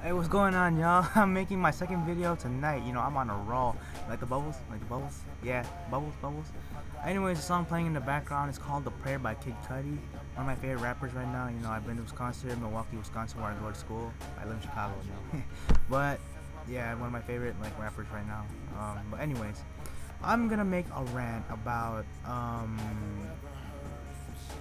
Hey, what's going on, y'all? I'm making my second video tonight. You know, I'm on a roll. Like the bubbles? Like the bubbles? Yeah, bubbles, bubbles. Anyways, the song playing in the background is called The Prayer by Kid Cudi. One of my favorite rappers right now. You know, I've been to Wisconsin, Milwaukee, Wisconsin, where I go to school. I live in Chicago, you know. But, yeah, one of my favorite, like, rappers right now. But anyways, I'm gonna make a rant about,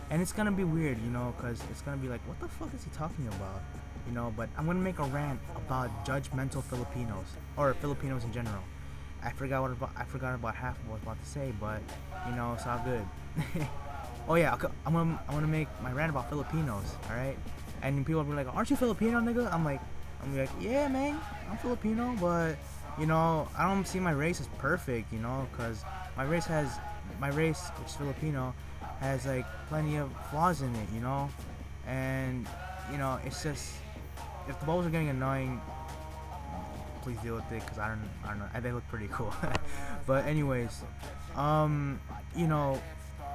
and it's gonna be weird, you know, because it's gonna be like, what the fuck is he talking about? You know, but I'm gonna make a rant about judgmental Filipinos, or Filipinos in general. I forgot about half of what I was about to say, but you know, it's all good. Oh yeah, okay, I'm gonna make my rant about Filipinos, all right? And people will be like, "Aren't you Filipino, nigga?" I'm gonna be like, "Yeah, man, I'm Filipino, but you know, I don't see my race as perfect, you know, cause my race, which is Filipino, has like plenty of flaws in it, you know, and you know, it's just if the bubbles are getting annoying, please deal with it, cause I don't know, they look pretty cool. But anyways, you know,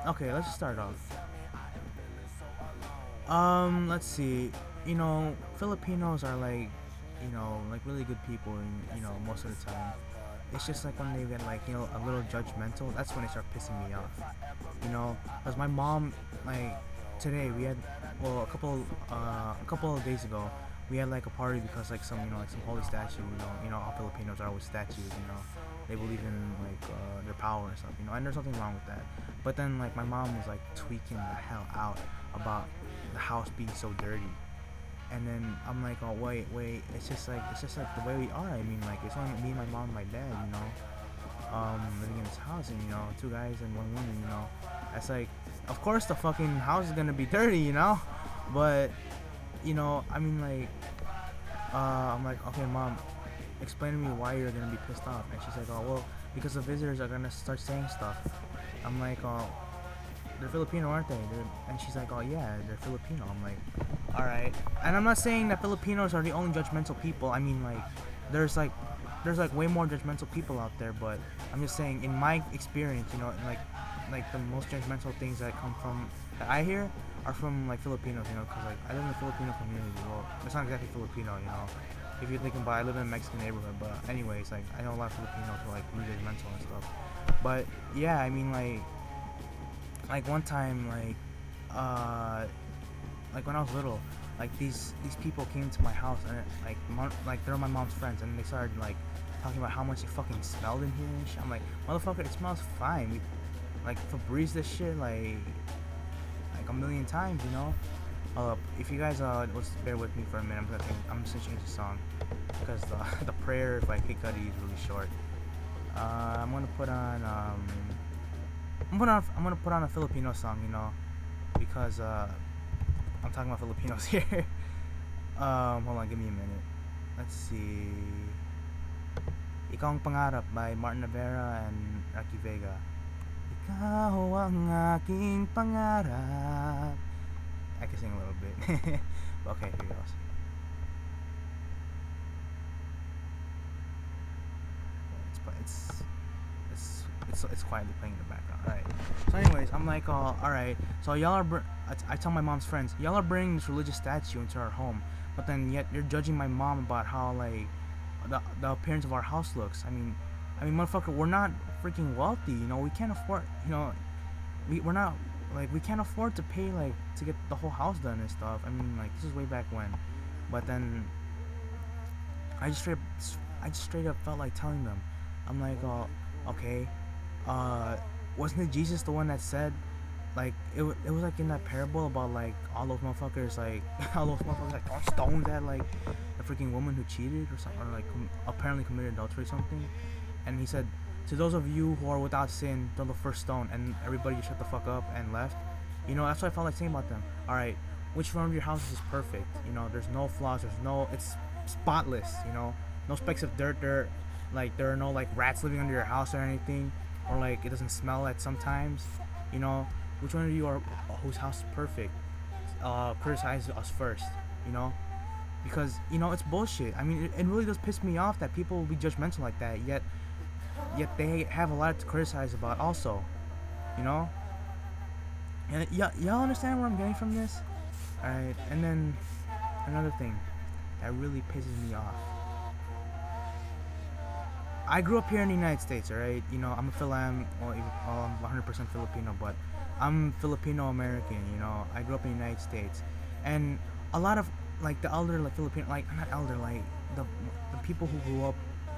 okay, let's just start off. Let's see. You know, Filipinos are like, you know, like really good people, and you know, most of the time. It's just like when they get like, you know, a little judgmental. That's when they start pissing me off. You know, cause my mom, like, today we had, well, a couple of days ago, we had like a party because like some, you know, like some holy statue. You know, all Filipinos are always statues. You know, they believe in like their power and stuff. You know, and there's nothing wrong with that. But then like my mom was like tweaking the hell out about the house being so dirty. And then I'm like, oh wait, it's just like the way we are. I mean, like it's only me, my mom, and my dad, you know, living in this house, and you know, two guys and one woman, you know. That's like, of course the fucking house is gonna be dirty, you know. But you know, I mean, like, I'm like, okay, mom, explain to me why you're gonna be pissed off. And she's like, oh well, because the visitors are gonna start saying stuff. I'm like, oh, they're Filipino, aren't they? And she's like, oh yeah, they're Filipino. I'm like, alright. And I'm not saying that Filipinos are the only judgmental people. I mean, like, there's like way more judgmental people out there, but I'm just saying, in my experience, you know, like the most judgmental things that come from, that I hear, are from like Filipinos, you know, because like I live in a Filipino community. Well, it's not exactly Filipino, you know, if you're thinking about it, I live in a Mexican neighborhood, but anyways, like I know a lot of Filipinos who are like really judgmental and stuff. But yeah, I mean, like one time, like when I was little, like these people came to my house, and like they're my mom's friends, and they started like talking about how much it fucking smelled in here and shit. I'm like, motherfucker, it smells fine. We like Febreze this shit like a million times, you know. If you guys let's bear with me for a minute. I'm just gonna change the song because the prayer by Kid Cudi is really short. I'm gonna put on I'm gonna put on a Filipino song, you know, because I'm talking about Filipinos here. Hold on, give me a minute. Let's see. Ikaw ang Pangarap by Martin Rivera and Rocky Vega. Ikaw ang aking pangarap. I can sing a little bit. Okay, here goes. It's quietly playing in the background. Alright. So anyways, I'm like, alright. So y'all are, I tell my mom's friends, y'all are bringing this religious statue into our home, but then yet you're judging my mom about how like the appearance of our house looks. I mean, motherfucker, we're not freaking wealthy. You know, we can't afford. You know, we're not like we can't afford to pay like to get the whole house done and stuff. I mean, like this is way back when, but then I just straight up felt like telling them. I'm like, oh, okay. Wasn't it Jesus the one that said, like, it was like in that parable about like all those motherfuckers like like throwing stones at like the freaking woman who cheated or something, or like apparently committed adultery or something, and he said, to those of you who are without sin, throw the first stone, and everybody just shut the fuck up and left. You know, that's what I felt like saying about them. Alright, which one of your houses is perfect? You know, there's no flaws, it's spotless, you know, no specks of dirt, like there are no like rats living under your house or anything, or like it doesn't smell at sometimes, you know. Which one of you are whose house is perfect? Criticize us first, you know, because you know it's bullshit. I mean, it really does piss me off that people will be judgmental like that, yet they have a lot to criticize about also, you know. And y'all understand where I'm getting from this? Alright, and then another thing, that really pisses me off. I grew up here in the United States, alright? You know, I'm a Philam, or even, I'm 100% Filipino, but I'm Filipino American, you know? I grew up in the United States. And a lot of, like, the elder, like, Filipino, like, not elder, like, the people who grew up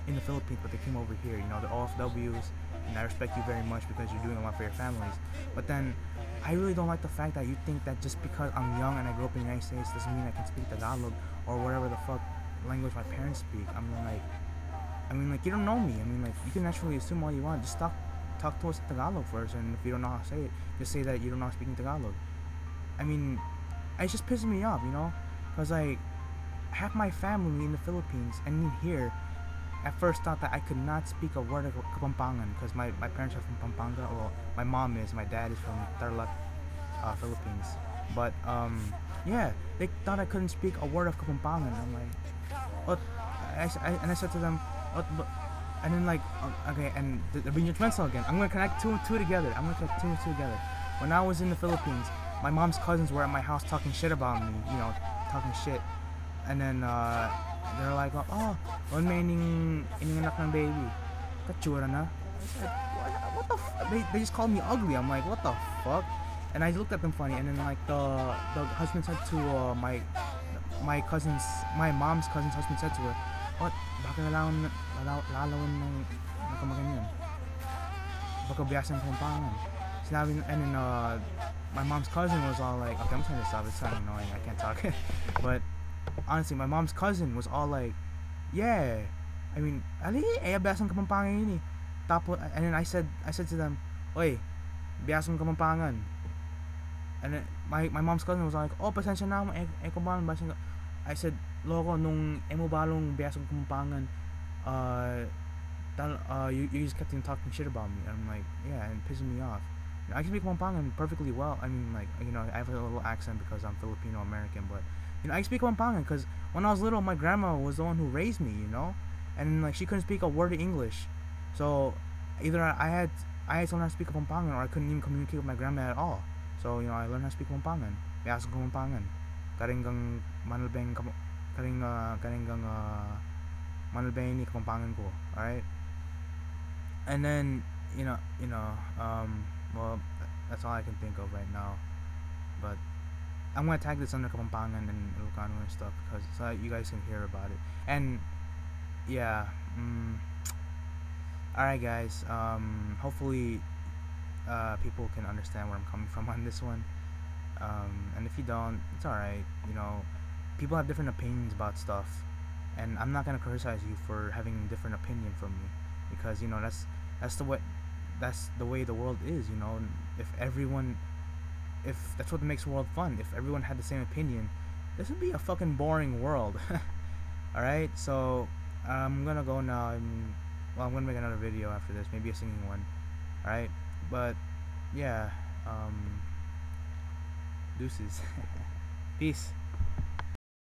in the Philippines, but they came over here, you know, the OFWs, and I respect you very much because you're doing a lot for your families. But then, I really don't like the fact that you think that just because I'm young and I grew up in the United States doesn't mean I can speak Tagalog or whatever the fuck language my parents speak. Like, you don't know me. I mean, like, you can actually assume all you want. Just talk to us in Tagalog first, and if you don't know how to say it, just say that you don't know how to speak in Tagalog. I mean, it's just pissing me off, you know? Because, like, half my family in the Philippines, and me here, at first thought that I could not speak a word of Kapampangan, because my parents are from Pampanga. Well, my mom is, my dad is from Tarlac, Philippines. But, yeah, they thought I couldn't speak a word of Kapampangan. I'm like, what? And I said to them, what? And then, like, okay, and the being judgmental again. I'm gonna connect two and two together. When I was in the Philippines, my mom's cousins were at my house talking shit about me, you know, talking shit. And then, they're like, oh, may ining anak ng baby. Katsura na. I said, what the f-? They just called me ugly. I'm like, what the fuck? And I looked at them funny, and then, like, the husband said to, my mom's cousin's husband said to her, what, baka lalawan ng nakaganyan. Baka biyasan ng Kapampangan. Sinabi, and then, my mom's cousin was all like, okay, I'm trying to stop, it's kind of annoying, I can't talk. But, honestly, my mom's cousin was all like, yeah, I mean, ali, biyasan Kapampangan yun eh. Tapos, and then I said to them, oy, biyasan Kapampangan. And then, my mom's cousin was like, oh, pasensya na mo, kumalan, biyasan ka. I said, loko, nung emo balong biyasan Kapampangan, you just kept on talking shit about me. And I'm like, yeah, and pissing me off. You know, I can speak Kapampangan perfectly well. I mean, like, you know, I have a little accent because I'm Filipino American, but, you know, I speak Kapampangan because when I was little, my grandma was the one who raised me, you know? And, like, she couldn't speak a word of English. So, either I had to learn how to speak Kapampangan, or I couldn't even communicate with my grandma at all. So, you know, I learned how to speak Kapampangan. Biyasan Kapampangan. Karinggang manalbeng manalbeng ni Kapampangan ko. Alright? And then, well, that's all I can think of right now. But I'm gonna tag this under Kapampangan and Ilocano and stuff because so you guys can hear about it. And yeah, alright guys, hopefully people can understand where I'm coming from on this one. And if you don't, it's alright. You know, people have different opinions about stuff, and I'm not gonna criticize you for having a different opinion from me because, you know, that's the way the world is. You know, if that's what makes the world fun. If everyone had the same opinion, this would be a fucking boring world. Alright, so I'm gonna go now. I'm gonna make another video after this, maybe a singing one. Alright, but yeah, deuces. Peace.